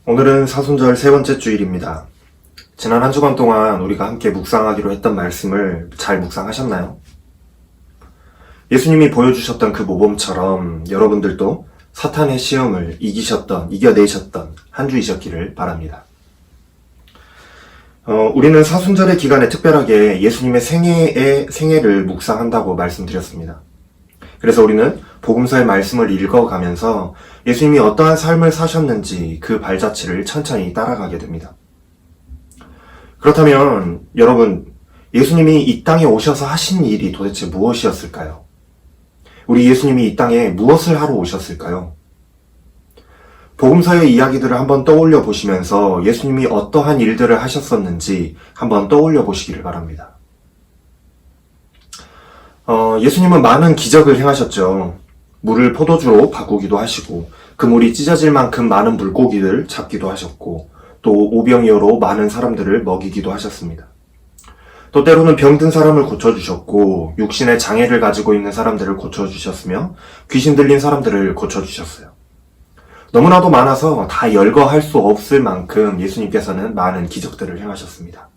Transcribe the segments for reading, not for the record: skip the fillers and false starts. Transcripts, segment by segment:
오늘은 사순절 세 번째 주일입니다. 지난 한 주간 동안 우리가 함께 묵상하기로 했던 말씀을 잘 묵상하셨나요? 예수님이 보여주셨던 그 모범처럼 여러분들도 사탄의 시험을 이겨내셨던 한 주이셨기를 바랍니다. 우리는 사순절의 기간에 특별하게 예수님의 생애를 묵상한다고 말씀드렸습니다. 그래서 우리는 복음서의 말씀을 읽어가면서 예수님이 어떠한 삶을 사셨는지 그 발자취를 천천히 따라가게 됩니다. 그렇다면 여러분, 예수님이 이 땅에 오셔서 하신 일이 도대체 무엇이었을까요? 우리 예수님이 이 땅에 무엇을 하러 오셨을까요? 복음서의 이야기들을 한번 떠올려 보시면서 예수님이 어떠한 일들을 하셨었는지 한번 떠올려 보시기를 바랍니다. 예수님은 많은 기적을 행하셨죠. 물을 포도주로 바꾸기도 하시고 그물이 찢어질 만큼 많은 물고기를 잡기도 하셨고 또 오병이어로 많은 사람들을 먹이기도 하셨습니다. 또 때로는 병든 사람을 고쳐주셨고 육신의 장애를 가지고 있는 사람들을 고쳐주셨으며 귀신 들린 사람들을 고쳐주셨어요. 너무나도 많아서 다 열거할 수 없을 만큼 예수님께서는 많은 기적들을 행하셨습니다.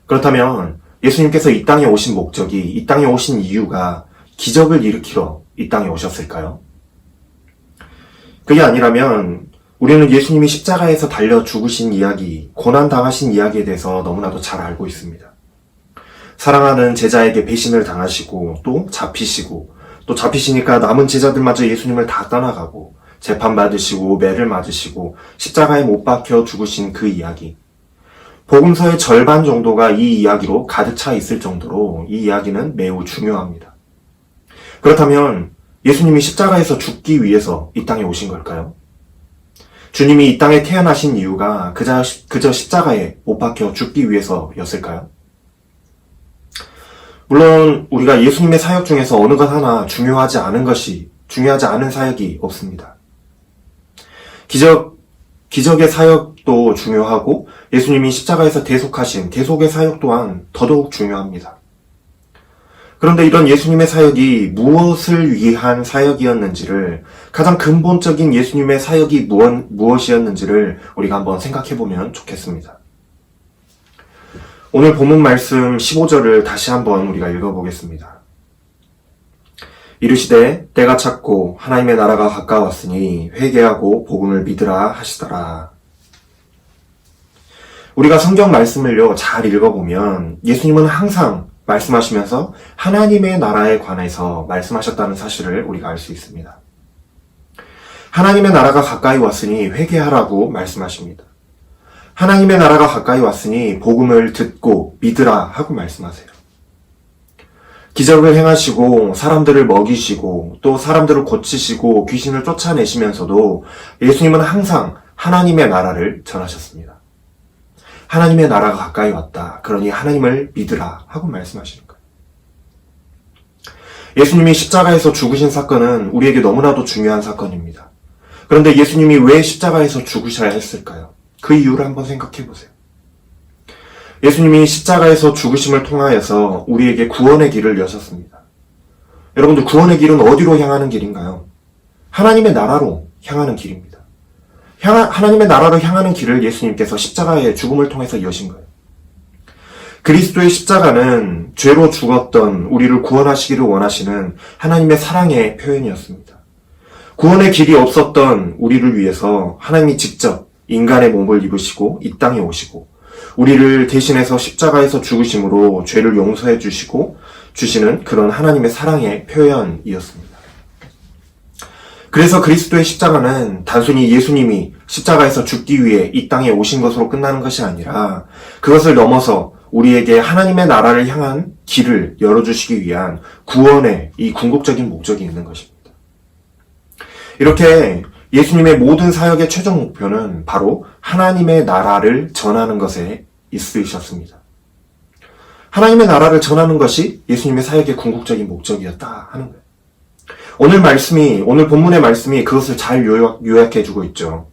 그렇다면 예수님께서 이 땅에 오신 목적이, 이 땅에 오신 이유가 기적을 일으키러 이 땅에 오셨을까요? 그게 아니라면 우리는 예수님이 십자가에서 달려 죽으신 이야기, 고난당하신 이야기에 대해서 너무나도 잘 알고 있습니다. 사랑하는 제자에게 배신을 당하시고 또 잡히시니까 남은 제자들마저 예수님을 다 떠나가고 재판받으시고 매를 맞으시고 십자가에 못 박혀 죽으신 그 이야기. 복음서의 절반 정도가 이 이야기로 가득 차 있을 정도로 이 이야기는 매우 중요합니다. 그렇다면 예수님이 십자가에서 죽기 위해서 이 땅에 오신 걸까요? 주님이 이 땅에 태어나신 이유가 그저 십자가에 못 박혀 죽기 위해서였을까요? 물론 우리가 예수님의 사역 중에서 어느 것 하나 중요하지 않은 사역이 없습니다. 기적의 사역도 중요하고 예수님이 십자가에서 대속하신 대속의 사역 또한 더더욱 중요합니다. 그런데 이런 예수님의 사역이 무엇을 위한 사역이었는지를, 가장 근본적인 예수님의 사역이 무엇이었는지를 우리가 한번 생각해보면 좋겠습니다. 오늘 본문 말씀 15절을 다시 한번 우리가 읽어보겠습니다. 이르시되 때가 찼고 하나님의 나라가 가까웠으니 회개하고 복음을 믿으라 하시더라. 우리가 성경 말씀을요 잘 읽어보면 예수님은 항상 말씀하시면서 하나님의 나라에 관해서 말씀하셨다는 사실을 우리가 알 수 있습니다. 하나님의 나라가 가까이 왔으니 회개하라고 말씀하십니다. 하나님의 나라가 가까이 왔으니 복음을 듣고 믿으라 하고 말씀하세요. 기적을 행하시고 사람들을 먹이시고 또 사람들을 고치시고 귀신을 쫓아내시면서도 예수님은 항상 하나님의 나라를 전하셨습니다. 하나님의 나라가 가까이 왔다. 그러니 하나님을 믿으라 하고 말씀하시는 거예요. 예수님이 십자가에서 죽으신 사건은 우리에게 너무나도 중요한 사건입니다. 그런데 예수님이 왜 십자가에서 죽으셔야 했을까요? 그 이유를 한번 생각해 보세요. 예수님이 십자가에서 죽으심을 통하여서 우리에게 구원의 길을 여셨습니다. 여러분들, 구원의 길은 어디로 향하는 길인가요? 하나님의 나라로 향하는 길입니다. 하나님의 나라로 향하는 길을 예수님께서 십자가의 죽음을 통해서 여신 거예요. 그리스도의 십자가는 죄로 죽었던 우리를 구원하시기를 원하시는 하나님의 사랑의 표현이었습니다. 구원의 길이 없었던 우리를 위해서 하나님이 직접 인간의 몸을 입으시고 이 땅에 오시고 우리를 대신해서 십자가에서 죽으심으로 죄를 용서해 주시는 그런 하나님의 사랑의 표현이었습니다. 그래서 그리스도의 십자가는 단순히 예수님이 십자가에서 죽기 위해 이 땅에 오신 것으로 끝나는 것이 아니라 그것을 넘어서 우리에게 하나님의 나라를 향한 길을 열어주시기 위한 구원의 이 궁극적인 목적이 있는 것입니다. 이렇게 예수님의 모든 사역의 최종 목표는 바로 하나님의 나라를 전하는 것에 있으셨습니다. 하나님의 나라를 전하는 것이 예수님의 사역의 궁극적인 목적이었다 하는 거예요. 오늘 본문의 말씀이 그것을 잘 요약해주고 있죠.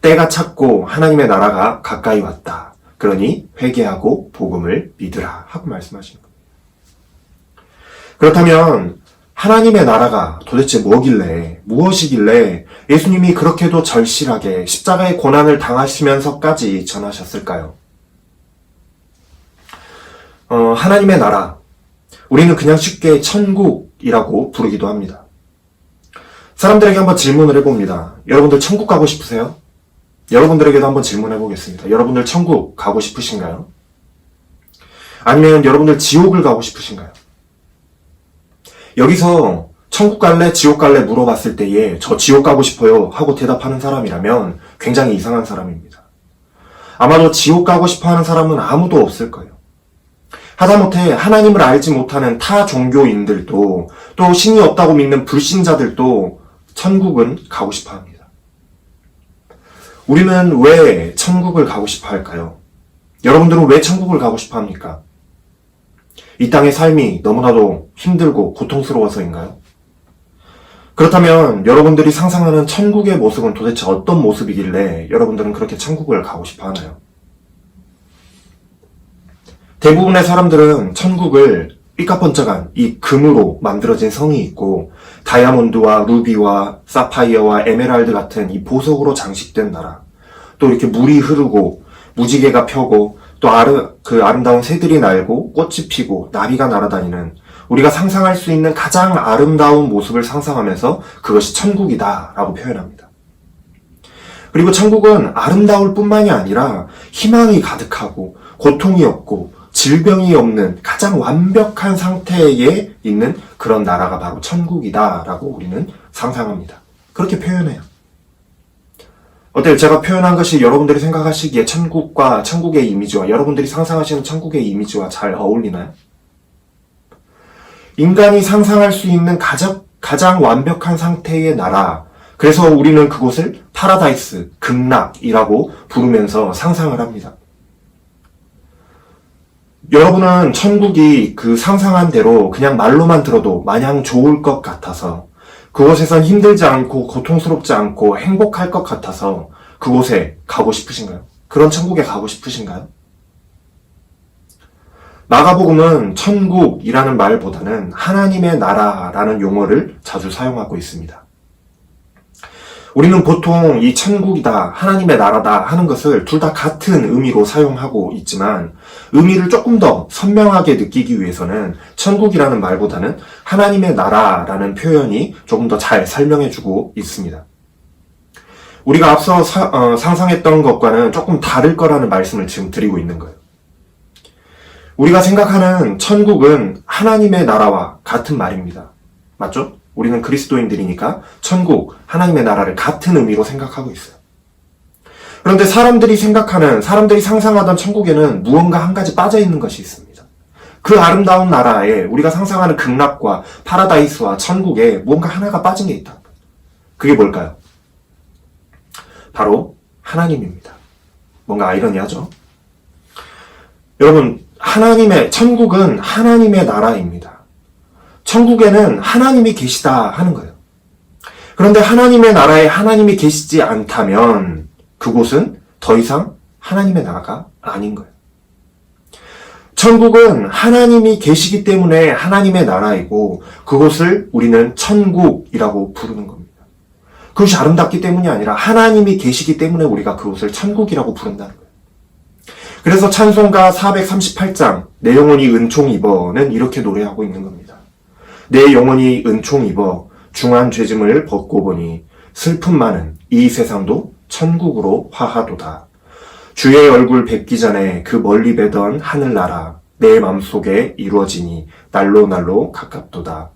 때가 찼고 하나님의 나라가 가까이 왔다. 그러니 회개하고 복음을 믿으라 하고 말씀하시는 겁니다. 그렇다면 하나님의 나라가 도대체 뭐길래, 무엇이길래 예수님이 그렇게도 절실하게 십자가의 고난을 당하시면서까지 전하셨을까요? 하나님의 나라, 우리는 그냥 쉽게 천국이라고 부르기도 합니다. 사람들에게 한번 질문을 해봅니다. 여러분들 천국 가고 싶으세요? 여러분들에게도 한번 질문해 보겠습니다. 여러분들 천국 가고 싶으신가요? 아니면 여러분들 지옥을 가고 싶으신가요? 여기서 천국 갈래, 지옥 갈래 물어봤을 때에 저 지옥 가고 싶어요 하고 대답하는 사람이라면 굉장히 이상한 사람입니다. 아마도 지옥 가고 싶어 하는 사람은 아무도 없을 거예요. 하다못해 하나님을 알지 못하는 타 종교인들도 또 신이 없다고 믿는 불신자들도 천국은 가고 싶어 합니다. 우리는 왜 천국을 가고 싶어 할까요? 여러분들은 왜 천국을 가고 싶어 합니까? 이 땅의 삶이 너무나도 힘들고 고통스러워서인가요? 그렇다면 여러분들이 상상하는 천국의 모습은 도대체 어떤 모습이길래 여러분들은 그렇게 천국을 가고 싶어 하나요? 대부분의 사람들은 천국을 삐까뻔쩍한 이 금으로 만들어진 성이 있고 다이아몬드와 루비와 사파이어와 에메랄드 같은 이 보석으로 장식된 나라, 또 이렇게 물이 흐르고 무지개가 펴고 또 그 아름다운 새들이 날고 꽃이 피고 나비가 날아다니는 우리가 상상할 수 있는 가장 아름다운 모습을 상상하면서 그것이 천국이다 라고 표현합니다. 그리고 천국은 아름다울 뿐만이 아니라 희망이 가득하고 고통이 없고 질병이 없는 가장 완벽한 상태에 있는 그런 나라가 바로 천국이다 라고 우리는 상상합니다. 그렇게 표현해요. 어때요? 제가 표현한 것이 여러분들이 생각하시기에 천국과 천국의 이미지와 여러분들이 상상하시는 천국의 이미지와 잘 어울리나요? 인간이 상상할 수 있는 가장 완벽한 상태의 나라, 그래서 우리는 그곳을 파라다이스, 극락이라고 부르면서 상상을 합니다. 여러분은 천국이 그 상상한 대로 그냥 말로만 들어도 마냥 좋을 것 같아서 그곳에선 힘들지 않고 고통스럽지 않고 행복할 것 같아서 그곳에 가고 싶으신가요? 그런 천국에 가고 싶으신가요? 마가복음은 천국이라는 말보다는 하나님의 나라라는 용어를 자주 사용하고 있습니다. 우리는 보통 이 천국이다, 하나님의 나라다 하는 것을 둘 다 같은 의미로 사용하고 있지만 의미를 조금 더 선명하게 느끼기 위해서는 천국이라는 말보다는 하나님의 나라라는 표현이 조금 더 잘 설명해주고 있습니다. 우리가 앞서 상상했던 것과는 조금 다를 거라는 말씀을 지금 드리고 있는 거예요. 우리가 생각하는 천국은 하나님의 나라와 같은 말입니다. 맞죠? 우리는 그리스도인들이니까 천국, 하나님의 나라를 같은 의미로 생각하고 있어요. 그런데 사람들이 상상하던 천국에는 무언가 한 가지 빠져있는 것이 있습니다. 그 아름다운 나라에 우리가 상상하는 극락과 파라다이스와 천국에 무언가 하나가 빠진 게 있다. 그게 뭘까요? 바로 하나님입니다. 뭔가 아이러니하죠? 여러분, 천국은 하나님의 나라입니다. 천국에는 하나님이 계시다 하는 거예요. 그런데 하나님의 나라에 하나님이 계시지 않다면 그곳은 더 이상 하나님의 나라가 아닌 거예요. 천국은 하나님이 계시기 때문에 하나님의 나라이고 그곳을 우리는 천국이라고 부르는 겁니다. 그것이 아름답기 때문이 아니라 하나님이 계시기 때문에 우리가 그곳을 천국이라고 부른다는 거예요. 그래서 찬송가 438장 내 영혼이 은총 입어는 이렇게 노래하고 있는 겁니다. 내 영혼이 은총 입어 중한 죄짐을 벗고 보니 슬픔 많은 이 세상도 천국으로 화하도다. 주의 얼굴 뵙기 전에 그 멀리 뵈던 하늘나라 내 맘속에 이루어지니 날로 가깝도다.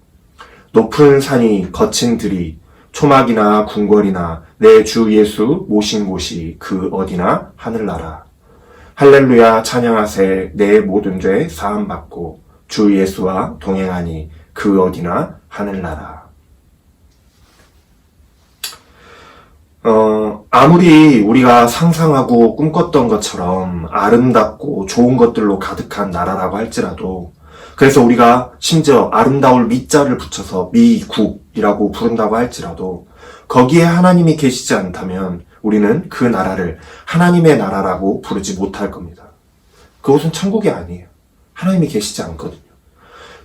높은 산이 거친 들이 초막이나 궁궐이나 내 주 예수 모신 곳이 그 어디나 하늘나라. 할렐루야 찬양하세 내 모든 죄 사함받고 주 예수와 동행하니 그 어디나 하늘나라. 아무리 우리가 상상하고 꿈꿨던 것처럼 아름답고 좋은 것들로 가득한 나라라고 할지라도, 그래서 우리가 심지어 아름다울 미자를 붙여서 미국이라고 부른다고 할지라도 거기에 하나님이 계시지 않다면 우리는 그 나라를 하나님의 나라라고 부르지 못할 겁니다. 그곳은 천국이 아니에요. 하나님이 계시지 않거든요.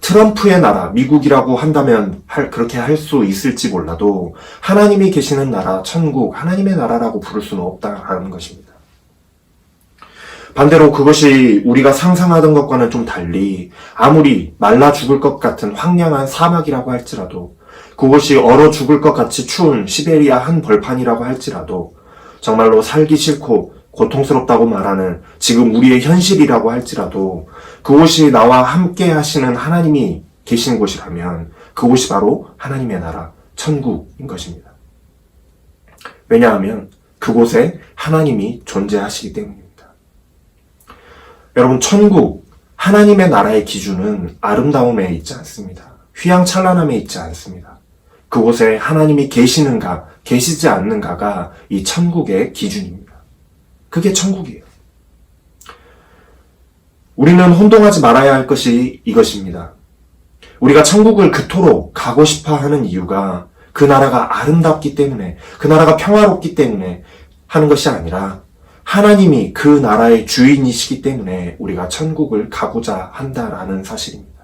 트럼프의 나라, 미국이라고 한다면 그렇게 할 수 있을지 몰라도 하나님이 계시는 나라, 천국, 하나님의 나라라고 부를 수는 없다라는 것입니다. 반대로 그것이 우리가 상상하던 것과는 좀 달리 아무리 말라 죽을 것 같은 황량한 사막이라고 할지라도, 그것이 얼어 죽을 것 같이 추운 시베리아 한 벌판이라고 할지라도, 정말로 살기 싫고 고통스럽다고 말하는 지금 우리의 현실이라고 할지라도 그곳이 나와 함께 하시는 하나님이 계신 곳이라면 그곳이 바로 하나님의 나라, 천국인 것입니다. 왜냐하면 그곳에 하나님이 존재하시기 때문입니다. 여러분, 천국, 하나님의 나라의 기준은 아름다움에 있지 않습니다. 휘황찬란함에 있지 않습니다. 그곳에 하나님이 계시는가, 계시지 않는가가 이 천국의 기준입니다. 그게 천국이에요. 우리는 혼동하지 말아야 할 것이 이것입니다. 우리가 천국을 그토록 가고 싶어 하는 이유가 그 나라가 아름답기 때문에, 그 나라가 평화롭기 때문에 하는 것이 아니라 하나님이 그 나라의 주인이시기 때문에 우리가 천국을 가고자 한다라는 사실입니다.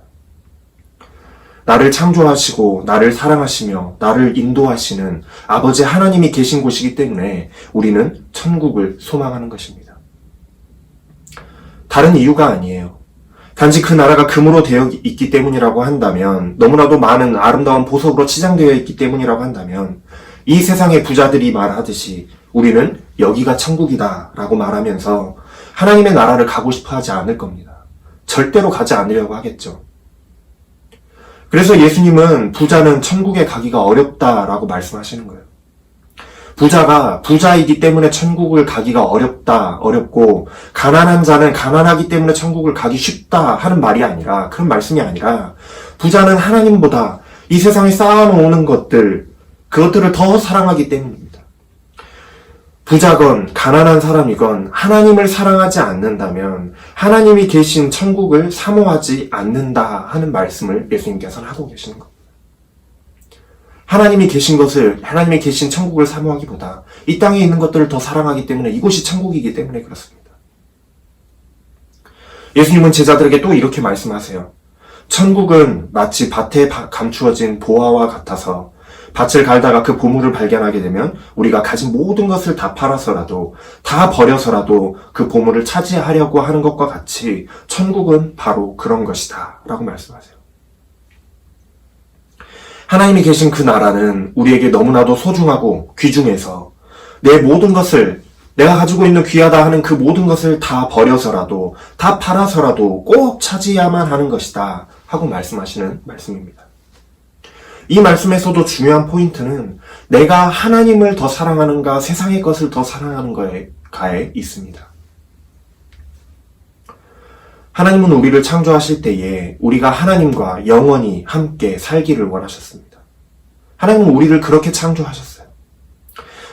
나를 창조하시고 나를 사랑하시며 나를 인도하시는 아버지 하나님이 계신 곳이기 때문에 우리는 천국을 소망하는 것입니다. 다른 이유가 아니에요. 단지 그 나라가 금으로 되어 있기 때문이라고 한다면, 너무나도 많은 아름다운 보석으로 치장되어 있기 때문이라고 한다면, 이 세상의 부자들이 말하듯이 우리는 여기가 천국이다 라고 말하면서 하나님의 나라를 가고 싶어 하지 않을 겁니다. 절대로 가지 않으려고 하겠죠. 그래서 예수님은 부자는 천국에 가기가 어렵다라고 말씀하시는 거예요. 부자가 부자이기 때문에 천국을 가기가 어렵고, 가난한 자는 가난하기 때문에 천국을 가기 쉽다 하는 말이 아니라, 그런 말씀이 아니라, 부자는 하나님보다 이 세상에 쌓아놓는 그것들을 더 사랑하기 때문입니다. 부자건 가난한 사람이건 하나님을 사랑하지 않는다면 하나님이 계신 천국을 사모하지 않는다 하는 말씀을 예수님께서는 하고 계시는 겁니다. 하나님이 계신 천국을 사모하기보다 이 땅에 있는 것들을 더 사랑하기 때문에, 이곳이 천국이기 때문에 그렇습니다. 예수님은 제자들에게 또 이렇게 말씀하세요. 천국은 마치 밭에 감추어진 보화와 같아서 밭을 갈다가 그 보물을 발견하게 되면 우리가 가진 모든 것을 다 팔아서라도, 다 버려서라도 그 보물을 차지하려고 하는 것과 같이 천국은 바로 그런 것이다 라고 말씀하세요. 하나님이 계신 그 나라는 우리에게 너무나도 소중하고 귀중해서 내 모든 것을, 내가 가지고 있는 귀하다 하는 그 모든 것을 다 버려서라도, 다 팔아서라도 꼭 차지해야만 하는 것이다 하고 말씀하시는 말씀입니다. 이 말씀에서도 중요한 포인트는 내가 하나님을 더 사랑하는가, 세상의 것을 더 사랑하는가에 있습니다. 하나님은 우리를 창조하실 때에 우리가 하나님과 영원히 함께 살기를 원하셨습니다. 하나님은 우리를 그렇게 창조하셨어요.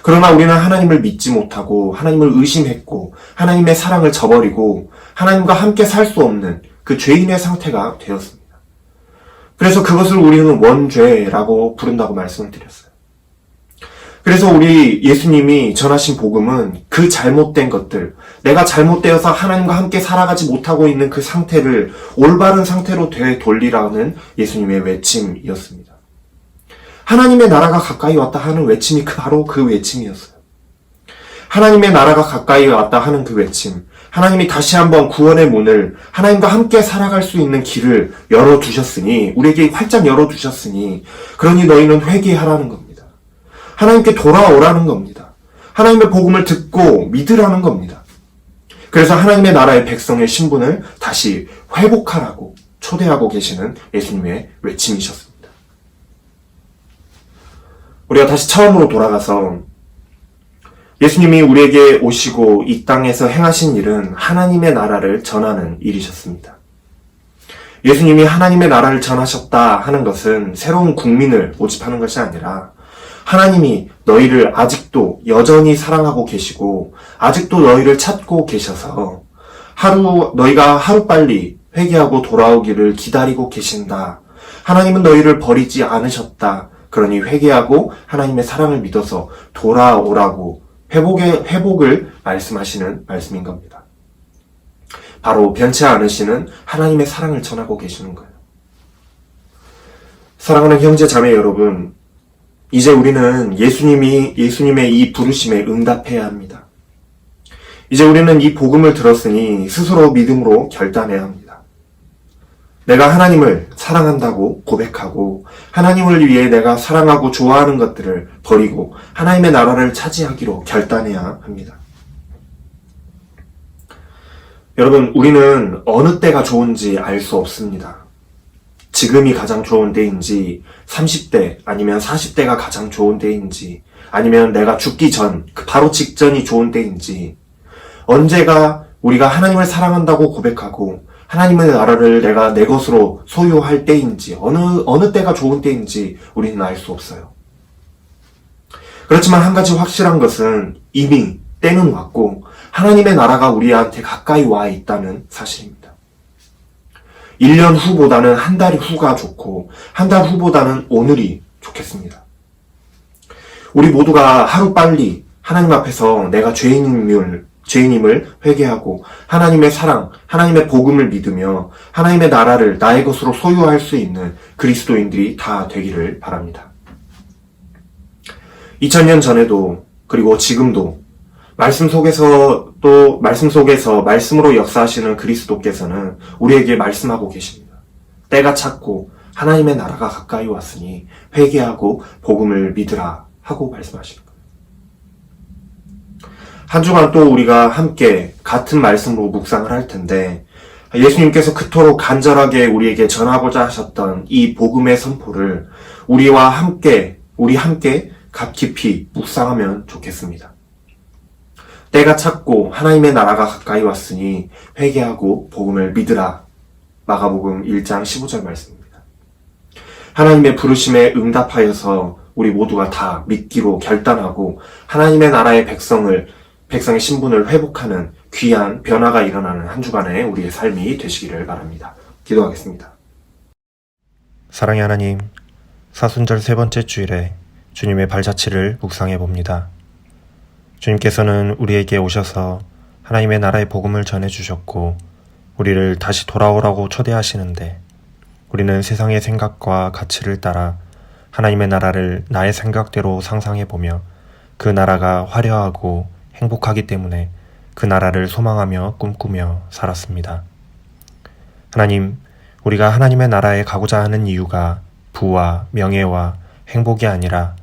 그러나 우리는 하나님을 믿지 못하고 하나님을 의심했고 하나님의 사랑을 저버리고 하나님과 함께 살 수 없는 그 죄인의 상태가 되었습니다. 그래서 그것을 우리는 원죄라고 부른다고 말씀을 드렸어요. 그래서 우리 예수님이 전하신 복음은 그 잘못된 것들, 내가 잘못되어서 하나님과 함께 살아가지 못하고 있는 그 상태를 올바른 상태로 되돌리라는 예수님의 외침이었습니다. 하나님의 나라가 가까이 왔다 하는 외침이 바로 그 외침이었어요. 하나님의 나라가 가까이 왔다 하는 그 외침, 하나님이 다시 한번 구원의 문을, 하나님과 함께 살아갈 수 있는 길을 열어두셨으니, 우리에게 활짝 열어두셨으니, 그러니 너희는 회개하라는 겁니다. 하나님께 돌아오라는 겁니다. 하나님의 복음을 듣고 믿으라는 겁니다. 그래서 하나님의 나라의 백성의 신분을 다시 회복하라고 초대하고 계시는 예수님의 외침이셨습니다. 우리가 다시 처음으로 돌아가서 예수님이 우리에게 오시고 이 땅에서 행하신 일은 하나님의 나라를 전하는 일이셨습니다. 예수님이 하나님의 나라를 전하셨다 하는 것은 새로운 국민을 모집하는 것이 아니라 하나님이 너희를 아직도 여전히 사랑하고 계시고 아직도 너희를 찾고 계셔서 너희가 하루빨리 회개하고 돌아오기를 기다리고 계신다. 하나님은 너희를 버리지 않으셨다. 그러니 회개하고 하나님의 사랑을 믿어서 돌아오라고 회복을 말씀하시는 말씀인 겁니다. 바로 변치 않으시는 하나님의 사랑을 전하고 계시는 거예요. 사랑하는 형제 자매 여러분, 이제 우리는 예수님의 이 부르심에 응답해야 합니다. 이제 우리는 이 복음을 들었으니 스스로 믿음으로 결단해야 합니다. 내가 하나님을 사랑한다고 고백하고 하나님을 위해 내가 사랑하고 좋아하는 것들을 버리고 하나님의 나라를 차지하기로 결단해야 합니다. 여러분, 우리는 어느 때가 좋은지 알 수 없습니다. 지금이 가장 좋은 때인지, 30대 아니면 40대가 가장 좋은 때인지, 아니면 내가 죽기 전, 바로 직전이 좋은 때인지, 언제가 우리가 하나님을 사랑한다고 고백하고 하나님의 나라를 내가 내 것으로 소유할 때인지, 어느 때가 좋은 때인지 우리는 알 수 없어요. 그렇지만 한 가지 확실한 것은 이미 때는 왔고 하나님의 나라가 우리한테 가까이 와 있다는 사실입니다. 1년 후보다는 한 달 후가 좋고 한 달 후보다는 오늘이 좋겠습니다. 우리 모두가 하루빨리 하나님 앞에서 내가 죄인임을 회개하고 하나님의 사랑, 하나님의 복음을 믿으며 하나님의 나라를 나의 것으로 소유할 수 있는 그리스도인들이 다 되기를 바랍니다. 2000년 전에도 그리고 지금도 말씀 속에서 말씀으로 역사하시는 그리스도께서는 우리에게 말씀하고 계십니다. 때가 찼고 하나님의 나라가 가까이 왔으니 회개하고 복음을 믿으라 하고 말씀하시는 거예요. 한 주간 또 우리가 함께 같은 말씀으로 묵상을 할 텐데 예수님께서 그토록 간절하게 우리에게 전하고자 하셨던 이 복음의 선포를 우리 함께 각 깊이 묵상하면 좋겠습니다. 때가 찼고 하나님의 나라가 가까이 왔으니 회개하고 복음을 믿으라. 마가복음 1장 15절 말씀입니다. 하나님의 부르심에 응답하여서 우리 모두가 다 믿기로 결단하고 하나님의 나라의 백성의 신분을 회복하는 귀한 변화가 일어나는 한 주간의 우리의 삶이 되시기를 바랍니다. 기도하겠습니다. 사랑의 하나님, 사순절 세 번째 주일에 주님의 발자취를 묵상해 봅니다. 주님께서는 우리에게 오셔서 하나님의 나라의 복음을 전해주셨고 우리를 다시 돌아오라고 초대하시는데 우리는 세상의 생각과 가치를 따라 하나님의 나라를 나의 생각대로 상상해보며 그 나라가 화려하고 행복하기 때문에 그 나라를 소망하며 꿈꾸며 살았습니다. 하나님, 우리가 하나님의 나라에 가고자 하는 이유가 부와 명예와 행복이 아니라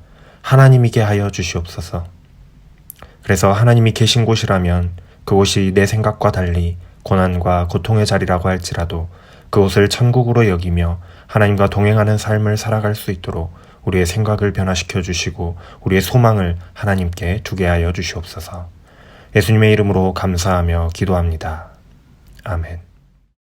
하나님이게 하여 주시옵소서. 그래서 하나님이 계신 곳이라면 그곳이 내 생각과 달리 고난과 고통의 자리라고 할지라도 그곳을 천국으로 여기며 하나님과 동행하는 삶을 살아갈 수 있도록 우리의 생각을 변화시켜 주시고 우리의 소망을 하나님께 두게 하여 주시옵소서. 예수님의 이름으로 감사하며 기도합니다. 아멘.